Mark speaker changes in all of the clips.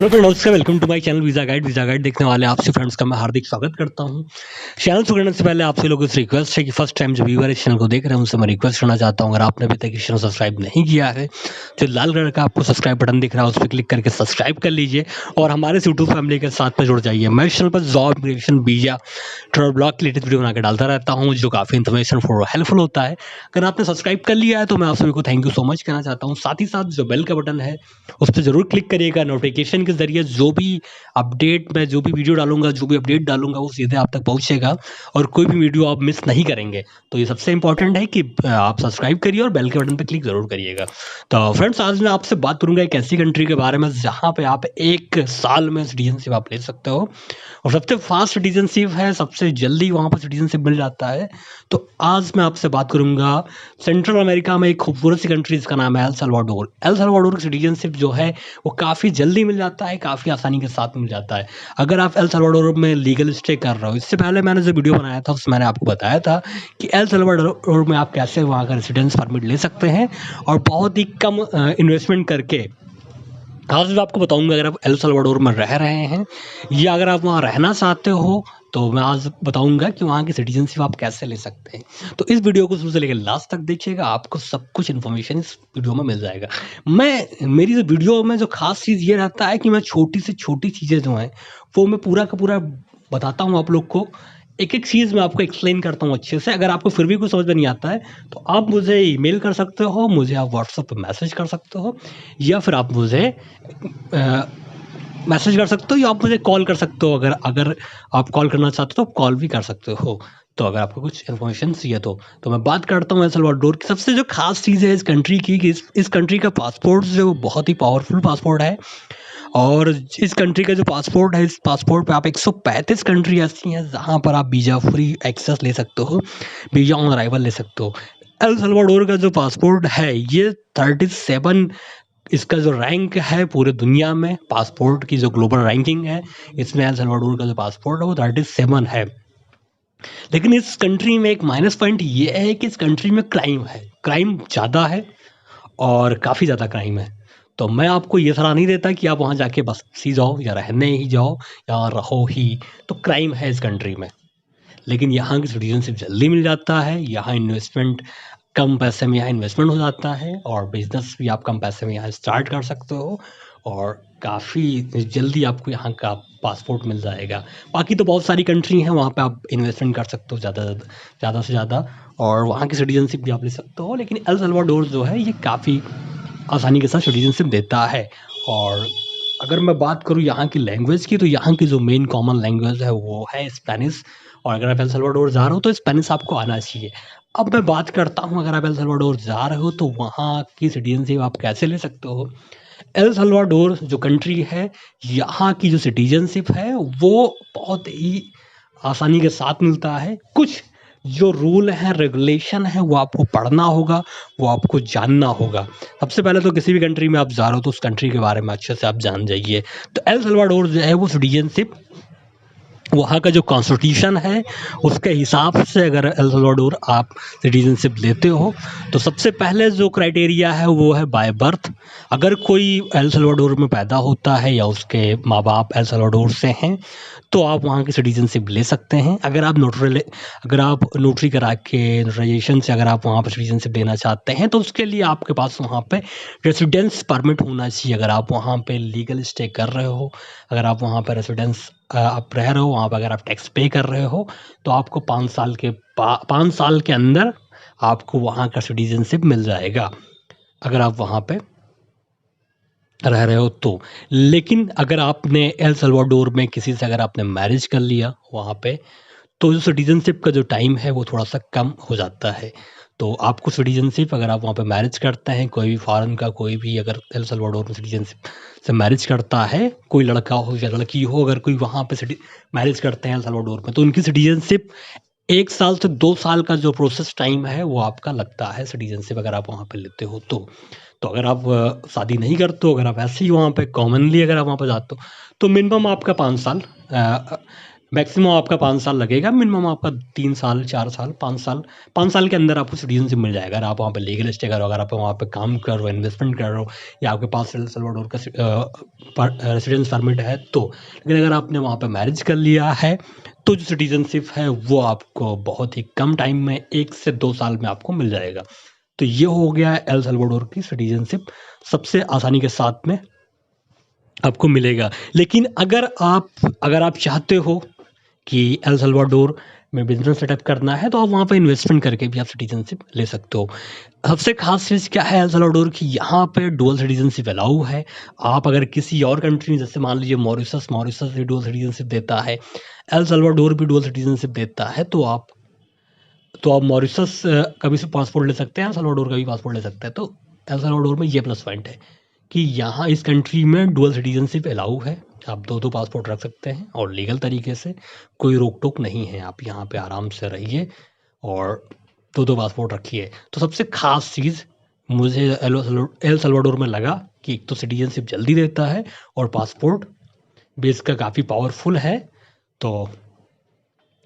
Speaker 1: Hello friend, नमस्कार। Welcome to my channel visa guide. Visa guide देखने वाले आपसे फ्रेंड्स का मैं हार्दिक स्वागत करता हूं। चैनल शुरू करने से पहले आपसे लोगों से रिक्वेस्ट है कि फर्स्ट टाइम जो व्यूअर इस चैनल को देख रहे हैं उनसे मैं रिक्वेस्ट करना चाहता हूं, अगर आपने अभी तक इस चैनल सब्सक्राइब नहीं किया है तो लाल कलर का आपको सब्सक्राइब बटन दिख रहा है, उस पर क्लिक करके सब्सक्राइब कर लीजिए और हमारे यूट्यूब फैमिली के साथ में जुड़ जाइए। मैं इस चैनल पर job, immigration, visa, travel blog के रिलेटेड वीडियो बना के डालता रहता हूँ जो काफ़ी इन्फॉर्मेशन फॉर हेल्पफुल होता है। अगर आपने सब्सक्राइब कर लिया है तो मैं आप सभी को थैंक यू सो मच कहना चाहता हूँ। साथ ही साथ जो बेल का बटन है उस पर ज़रूर क्लिक करिएगा। नोटिफिकेशन के ज़रिए जो भी अपडेट, मैं जो भी वीडियो डालूंगा, जो भी अपडेट डालूंगा वो सीधे आप तक पहुंचेगा और कोई भी वीडियो आप मिस नहीं करेंगे। तो ये सबसे इंपॉर्टेंट है कि आप सब्सक्राइब करिए और बेल के बटन पर क्लिक ज़रूर करिएगा। तो फ्रेंड्स, आज मैं आपसे बात करूंगा एक ऐसी कंट्री के बारे में जहाँ पे आप 1 साल में सिटीजनशिप आप ले सकते हो और सबसे फास्ट सिटीजनशिप है, सबसे जल्दी वहाँ पर सिटीजनशिप मिल जाता है। तो आज मैं आपसे बात करूंगा सेंट्रल अमेरिका में एक खूबसूरत सी कंट्री जिसका नाम है एल सल्वाडोर। एल सल्वाडोर की सिटीजनशिप जो है वो काफ़ी जल्दी मिल जाता है, काफ़ी आसानी के साथ मिल जाता है। अगर आप एल सल्वाडोर में लीगल स्टे कर रहे हो, इससे पहले मैंने जो वीडियो बनाया था उसमें मैंने आपको बताया था कि एल सल्वाडोर में आप कैसे वहाँ का रेसिडेंस परमिट ले सकते हैं और बहुत ही कम इन्वेस्टमेंट करके। आज मैं आपको बताऊंगा, अगर आप एल सल्वाडोर में रह रहे हैं या अगर आप वहाँ रहना चाहते हो तो मैं आज बताऊंगा कि वहाँ की सिटीजनशिप आप कैसे ले सकते हैं। तो इस वीडियो को शुरू से लेकर लास्ट तक देखिएगा, आपको सब कुछ इन्फॉर्मेशन इस वीडियो में मिल जाएगा। मेरी जो वीडियो में जो खास चीज़ ये रहता है कि मैं छोटी से छोटी चीज़ें जो हैं वो मैं पूरा का पूरा बताता हूँ आप लोग को। एक एक चीज़ मैं आपको एक्सप्लेन करता हूँ अच्छे से। अगर आपको फिर भी कुछ समझ में नहीं आता है तो आप मुझे ईमेल कर सकते हो, मुझे आप व्हाट्सएप पे मैसेज कर सकते हो या फिर आप मुझे मैसेज कर सकते हो या आप मुझे कॉल कर सकते हो। अगर अगर आप कॉल करना चाहते हो तो आप कॉल भी कर सकते हो। तो अगर आपको कुछ इन्फॉर्मेशन चाहिए तो मैं बात करता हूँ एल सल्वाडोर की। सबसे जो खास चीज़ है इस कंट्री की कि इस कंट्री का पासपोर्ट जो है वो बहुत ही पावरफुल पासपोर्ट है। और इस कंट्री का जो पासपोर्ट है, इस पासपोर्ट पे आप 135 कंट्री ऐसी हैं जहाँ पर आप वीज़ा फ्री एक्सेस ले सकते हो, वीज़ा ऑन अराइवल ले सकते हो। एल सल्वाडोर का जो पासपोर्ट है ये 37, इसका जो रैंक है पूरे दुनिया में पासपोर्ट की जो ग्लोबल रैंकिंग है, इसमें एल सल्वाडोर का जो पासपोर्ट है वो 37 है। लेकिन इस कंट्री में एक माइनस पॉइंट ये है कि इस कंट्री में क्राइम है, क्राइम ज़्यादा है और काफ़ी ज़्यादा क्राइम है। तो मैं आपको ये सलाह नहीं देता कि आप वहाँ जाके बस सी जाओ या रहने ही जाओ या रहो ही। तो क्राइम है इस कंट्री में, लेकिन यहाँ की सिटीजनशिप जल्दी मिल जाता है। यहाँ इन्वेस्टमेंट कम पैसे में यहाँ इन्वेस्टमेंट हो जाता है और बिजनेस भी आप कम पैसे में यहाँ स्टार्ट कर सकते हो और काफ़ी जल्दी आपको यहाँ का पासपोर्ट मिल जाएगा। बाकी तो बहुत सारी कंट्री हैं वहाँ पे आप इन्वेस्टमेंट कर सकते हो ज़्यादा से ज़्यादा और वहाँ की सिटीजनशिप भी आप ले सकते हो। लेकिन एल सल्वाडोर जो है ये काफ़ी आसानी के साथ सिटीजनशिप देता है। और अगर मैं बात करूँ यहाँ की लैंग्वेज की तो यहाँ की जो मेन कॉमन लैंग्वेज है वो है स्पेनिश। और अगर आप एल सल्वाडोर जा रहे हो तो स्पेनिश आपको आना चाहिए। अब मैं बात करता हूँ, अगर आप एल सल्वाडोर जा रहे हो तो वहाँ की सिटीजनशिप आप कैसे ले सकते हो। एल सल्वाडोर जो कंट्री है, यहाँ की जो सिटीजनशिप है वो बहुत ही आसानी के साथ मिलता है। कुछ जो रूल हैं, रेगुलेशन है, वो आपको पढ़ना होगा, वो आपको जानना होगा। सबसे पहले तो किसी भी कंट्री में आप जा रहे हो तो उस कंट्री के बारे में अच्छे से आप जान जाइए। तो एल सल्वाडोर जो है वो सिटीजनशिप वहाँ का जो कॉन्स्टिट्यूशन है उसके हिसाब से अगर एल सल्वाडोर आप सिटीजनशिप लेते हो तो सबसे पहले जो क्राइटेरिया है वो है बाय बर्थ। अगर कोई एल सल्वाडोर में पैदा होता है या उसके माँ बाप एल सल्वाडोर से हैं तो आप वहाँ की सिटीजनशिप ले सकते हैं। अगर आप नोटरी करा के नोटराइजेशन से अगर आप वहाँ पर सिटीजनशिप लेना चाहते हैं तो उसके लिए आपके पास वहाँ पे रेसिडेंस परमिट होना चाहिए। अगर आप वहाँ पे लीगल स्टे कर रहे हो, अगर आप वहाँ पर रेसिडेंस आप रह रहे हो, वहाँ पर अगर आप टैक्स पे कर रहे हो तो आपको 5 साल के अंदर आपको वहाँ का सिटीजनशिप मिल जाएगा अगर आप वहाँ पे रह रहे हो तो। लेकिन अगर आपने एल सल्वाडोर में किसी से अगर आपने मैरिज कर लिया वहाँ पे तो जो सिटीजनशिप का जो टाइम है वो थोड़ा-सा कम हो जाता है। तो आपको सिटीजनशिप, अगर आप वहाँ पे मैरिज करते हैं, कोई भी फ़ॉरेन का कोई भी अगर एल सल्वाडोर में सिटीजनशिप से मैरिज करता है, कोई लड़का हो या लड़की हो, अगर कोई वहाँ पे मैरिज करते हैं एल सल्वाडोर में तो उनकी सिटीजनशिप 1 साल से 2 साल का जो प्रोसेस टाइम है वो आपका लगता है सिटीजनशिप अगर आप वहाँ पे लेते हो तो। तो अगर आप शादी नहीं करते हो, अगर आप ऐसे ही वहाँ पे कॉमनली अगर आप वहाँ पे जाते हो तो मिनिमम आपका 5 साल मैक्सिमम आपका 5 साल लगेगा, मिनिमम आपका 3 साल, 4 साल, 5 साल के अंदर आपको सिटीज़नशिप मिल जाएगा। अगर आप वहाँ पे लीगल स्टे करो, अगर आप वहाँ पे काम कर रहे हो, इन्वेस्टमेंट कर रहे हो या आपके पास एल सल्वाडोर का रेसिडेंस परमिट है तो। लेकिन अगर आपने वहाँ पे मैरिज कर लिया है, तो जो सिटीज़नशिप है वो आपको बहुत ही कम टाइम में 1 से 2 साल में आपको मिल जाएगा। तो ये हो गया है एल सल्वाडोर की सिटीज़नशिप, सबसे आसानी के साथ में आपको मिलेगा। लेकिन अगर आप चाहते हो कि एल सल्वाडोर में बिज़नेस सेटअप करना है, तो आप वहाँ पे इन्वेस्टमेंट करके भी आप सिटीज़नशिप ले सकते हो। सबसे ख़ास चीज़ क्या है एल सल्वाडोर की, यहाँ पे डुअल सिटीज़नशिप अलाउ है। आप अगर किसी और कंट्री जैसे मान लीजिए मॉरिशस भी डुअल सिटीज़नशिप देता है, एल सल्वाडोर भी डुअल सिटीज़नशिप देता है, तो आप मॉरिशस का भी पासपोर्ट ले सकते हैं, एल सल्वाडोर का भी पासपोर्ट ले सकते हैं। तो एल सल्वाडोर में ये प्लस पॉइंट है कि यहाँ इस कंट्री में डुअल सिटीज़नशिप अलाउ है। आप 2-2 पासपोर्ट रख सकते हैं और लीगल तरीके से कोई रोक-टोक नहीं है। आप यहाँ पे आराम से रहिए और 2-2 पासपोर्ट रखिए। तो सबसे ख़ास चीज़ मुझे एल सल्वाडोर में लगा कि एक तो सिटीज़नशिप जल्दी देता है और पासपोर्ट भी इसका काफ़ी पावरफुल है। तो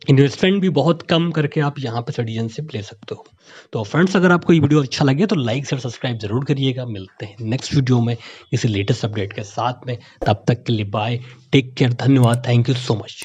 Speaker 1: इन्वेस्टमेंट भी बहुत कम करके आप यहाँ पे सिटीज़नशिप ले सकते हो। तो फ्रेंड्स, अगर आपको ये वीडियो अच्छा लगे तो लाइक शेयर सब्सक्राइब ज़रूर करिएगा। मिलते हैं नेक्स्ट वीडियो में किसी लेटेस्ट अपडेट के साथ में। तब तक के लिए बाय, टेक केयर, धन्यवाद, थैंक यू सो मच।